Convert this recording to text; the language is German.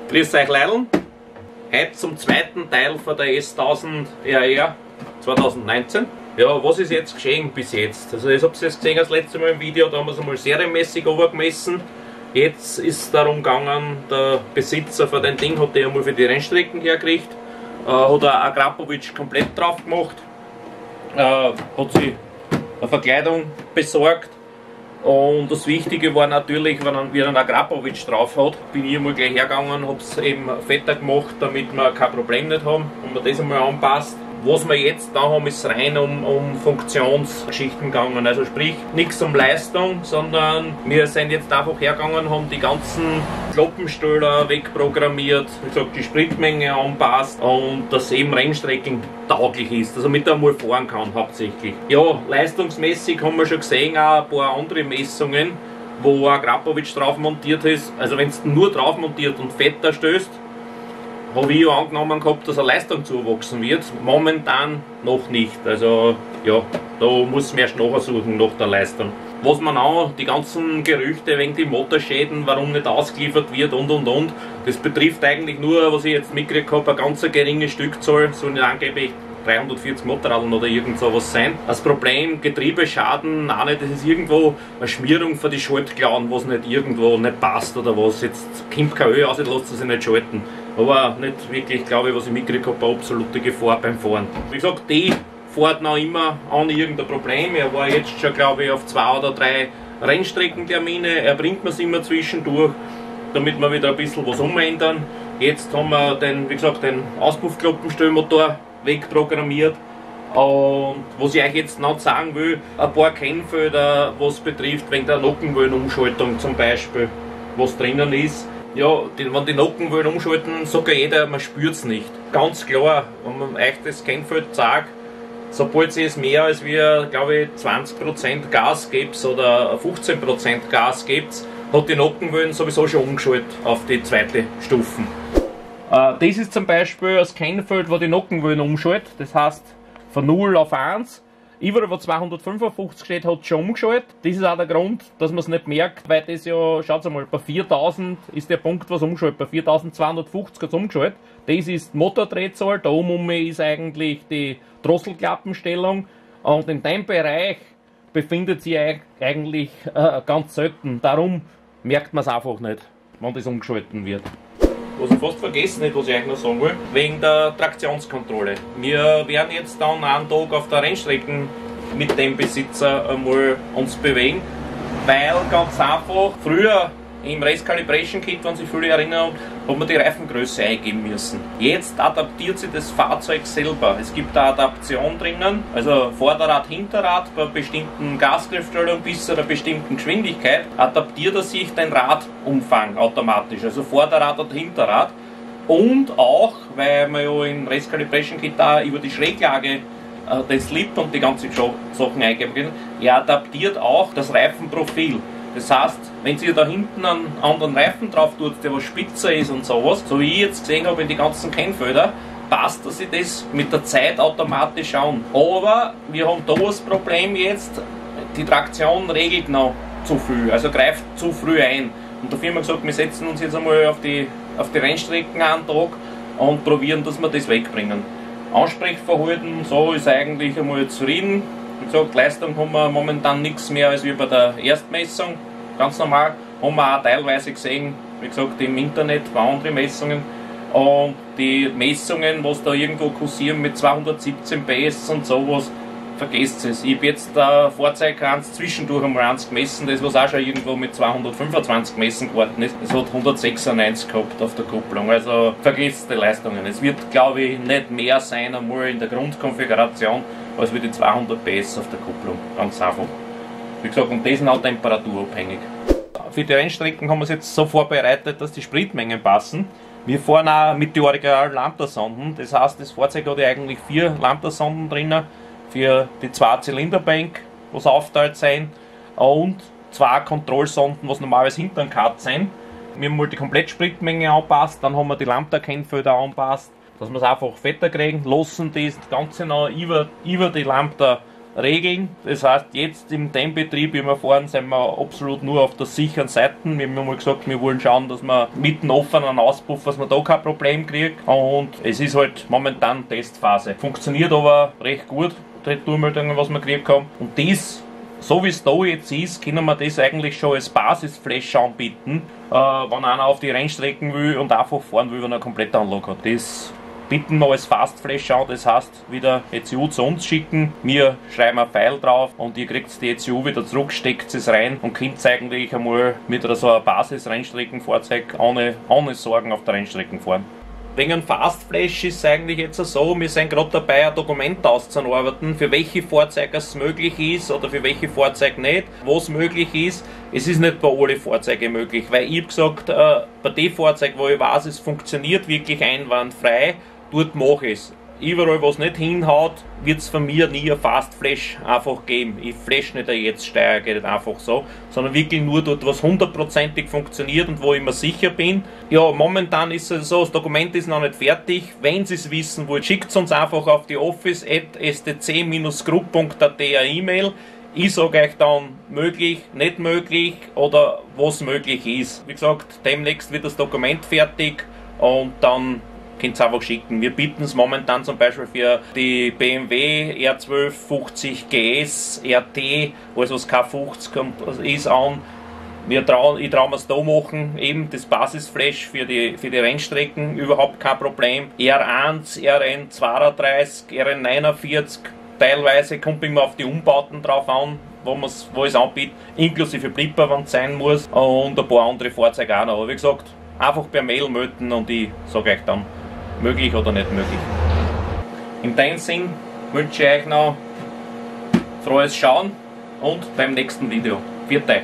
Grüß euch Leideln, heute zum zweiten Teil von der S1000RR 2019. Ja, was ist jetzt geschehen bis jetzt? Also ich habe es jetzt gesehen das letzte Mal im Video, da haben wir es einmal serienmäßig runtergemessen. Jetzt ist es darum gegangen, der Besitzer von dem Ding hat den einmal für die Rennstrecken hergekriegt, hat der Akrapovic komplett drauf gemacht, hat sich eine Verkleidung besorgt. Und das Wichtige war natürlich, wenn wir einen Akrapovic drauf hat, bin ich einmal gleich hergegangen, habe es eben fetter gemacht, damit wir kein Problem nicht haben und wir das einmal anpasst. Was wir jetzt da haben, ist rein um Funktionsgeschichten gegangen, also sprich nichts um Leistung, sondern wir sind jetzt einfach hergegangen, haben die ganzen Kloppenstöder wegprogrammiert, wie gesagt, die Spritmenge anpasst und dass eben Rennstrecken tauglich ist, dass er mit einmal fahren kann hauptsächlich. Ja, leistungsmäßig haben wir schon gesehen, auch ein paar andere Messungen, wo Akrapovic drauf montiert ist, also wenn es nur drauf montiert und fetter stößt, habe ich ja angenommen gehabt, dass eine Leistung zuwachsen wird. Momentan noch nicht. Also ja, da muss man erst nachsuchen nach der Leistung. Was man auch, die ganzen Gerüchte wegen die Motorschäden, warum nicht ausgeliefert wird und. Das betrifft eigentlich nur, was ich jetzt mitgekriegt habe, eine ganz geringe Stückzahl, so nicht angeblich 340 Motorradeln oder irgend sowas sein. Das Problem, Getriebeschaden, auch nicht, das ist irgendwo eine Schmierung für die Schaltklauen, was nicht irgendwo nicht passt oder was. Jetzt kommt kein Öl aus, lässt sich nicht schalten. Aber nicht wirklich, glaube ich, was ich mitgekriegt habe, eine absolute Gefahr beim Fahren. Wie gesagt, die fährt noch immer an irgendein Problem. Er war jetzt schon, glaube ich, auf 2 oder 3 Rennstreckentermine. Er bringt mir es immer zwischendurch, damit wir wieder ein bisschen was umändern. Jetzt haben wir den, wie gesagt, den Auspuffkloppenstellmotor wegprogrammiert. Und was ich euch jetzt noch sagen will, ein paar Kennfelder, was betrifft, wegen der Nockenwellenumschaltung zum Beispiel, was drinnen ist. Ja, wenn die Nockenwellen umschalten, sagt ja jeder, man spürt es nicht. Ganz klar, wenn man euch das Kennfeld sagt, sobald es mehr als wir, glaube ich, 20% Gas gibt oder 15% Gas gibt, hat die Nockenwellen sowieso schon umgeschaltet auf die zweite Stufe. Das ist zum Beispiel das Kennfeld, wo die Nockenwellen umschaltet, das heißt von 0 auf 1. Überall, wo 255 steht, hat es schon umgeschaltet. Das ist auch der Grund, dass man es nicht merkt, weil das ja, schaut mal, bei 4000 ist der Punkt, was umgeschaltet. Bei 4250 hat es umgeschaltet. Das ist die Motordrehzahl, da oben ist eigentlich die Drosselklappenstellung. Und in dem Bereich befindet sich eigentlich ganz selten. Darum merkt man es einfach nicht, wenn das umgeschalten wird. Was ich fast vergessen hätte, was ich euch noch sagen will, wegen der Traktionskontrolle. Wir werden jetzt dann einen Tag auf der Rennstrecke mit dem Besitzer einmal uns bewegen, weil ganz einfach, früher im Race Calibration Kit, wenn sich viele erinnern, hat man die Reifengröße eingeben müssen. Jetzt adaptiert sich das Fahrzeug selber. Es gibt eine Adaption drinnen, also Vorderrad, Hinterrad bei bestimmten Gasgriffstellung bis zu einer bestimmten Geschwindigkeit adaptiert er sich den Radumfang automatisch, also Vorderrad und Hinterrad. Und auch, weil man ja im Race Calibration Kit da über die Schräglage den Slip und die ganzen Sachen eingeben können, er adaptiert auch das Reifenprofil. Das heißt, wenn ihr da hinten einen anderen Reifen drauf tut, der was spitzer ist und sowas, so wie ich jetzt gesehen habe in die ganzen Kennfelder, passt, dass ich das mit der Zeit automatisch an. Aber wir haben da das Problem jetzt, die Traktion regelt noch zu viel, also greift zu früh ein. Und dafür haben wir gesagt, wir setzen uns jetzt einmal auf die Rennstrecken einen Tag und probieren, dass wir das wegbringen. Ansprechverhalten, so ist eigentlich einmal zufrieden. Wie gesagt, Leistung haben wir momentan nichts mehr als wie bei der Erstmessung. Ganz normal. Haben wir auch teilweise gesehen, wie gesagt, im Internet bei anderen Messungen. Und die Messungen, was da irgendwo kursieren mit 217 PS und sowas, vergesst es. Ich habe jetzt Fahrzeug zwischendurch einmal eins gemessen, das was auch schon irgendwo mit 225 gemessen geworden ist. Es hat 196 gehabt auf der Kupplung, also vergesst die Leistungen. Es wird, glaube ich, nicht mehr sein einmal in der Grundkonfiguration, als wie die 200 PS auf der Kupplung. Ganz einfach. Wie gesagt, und das sind auch temperaturabhängig. Für die Rennstrecken haben wir es jetzt so vorbereitet, dass die Spritmengen passen. Wir fahren auch mit den originalen Lambda-Sonden, das heißt, das Fahrzeug hat ja eigentlich 4 Lambda-Sonden drinnen für die 2 Zylinderbank, was aufteilt sind, und 2 Kontrollsonden, was normalerweise hinter dem Cut sind. Wir haben mal die komplette Spritmenge anpasst, dann haben wir die Lambda-Kennfelder anpasst, dass wir es einfach fetter kriegen, lassen das Ganze noch über die Lambda regeln. Das heißt, jetzt in dem Betrieb, wie wir fahren, sind wir absolut nur auf der sicheren Seite. Wir haben mal gesagt, wir wollen schauen, dass wir mit dem offenen Auspuff, dass man da kein Problem kriegt. Und es ist halt momentan Testphase. Funktioniert aber recht gut, die Retourmeldungen, was wir gekriegt haben. Und das, so wie es da jetzt ist, können wir das eigentlich schon als Basisflash anbieten, wenn einer auf die Rennstrecken will und einfach fahren will, wenn er eine komplette Anlage hat. Das bieten wir als Fastflash an, das heißt wieder ECU zu uns schicken, wir schreiben ein File drauf und ihr kriegt die ECU wieder zurück, steckt es rein und könnt eigentlich einmal mit so einem Basis-Rennstreckenfahrzeug ohne Sorgen auf der Rennstrecke fahren. Wegen einem Fastflash ist es eigentlich jetzt so, wir sind gerade dabei, ein Dokument auszuarbeiten, für welche Fahrzeuge es möglich ist oder für welche Fahrzeuge nicht, was möglich ist. Es ist nicht bei allen Fahrzeugen möglich, weil ich habe gesagt, bei den Fahrzeugen, wo ich weiß, es funktioniert wirklich einwandfrei, dort mache ich es. Überall, was nicht hinhaut, wird es von mir nie ein Fastflash einfach geben. Ich flash nicht jetzt Steuer, geht nicht einfach so, sondern wirklich nur dort, was hundertprozentig funktioniert und wo ich mir sicher bin. Ja, momentan ist es so, das Dokument ist noch nicht fertig. Wenn Sie es wissen wollt, schickt es uns einfach auf die office@stc-group.at eine E-Mail. Ich sage euch dann möglich, nicht möglich oder was möglich ist. Wie gesagt, demnächst wird das Dokument fertig und dann könnt ihr es einfach schicken. Wir bieten es momentan zum Beispiel für die BMW R1250 GS, RT, alles was K50 ist, an. Ich traue mir es da machen, eben das Basisflash für die Rennstrecken, überhaupt kein Problem. R1, RN32, RN49, teilweise kommt immer auf die Umbauten drauf an, wo ich es anbiete, inklusive Blipper, wenn es sein muss, und ein paar andere Fahrzeuge auch noch. Aber wie gesagt, einfach per Mail melden und ich sage euch dann, möglich oder nicht möglich. In dem Sinn wünsche ich euch noch frohes Schauen und beim nächsten Video. Viert euch!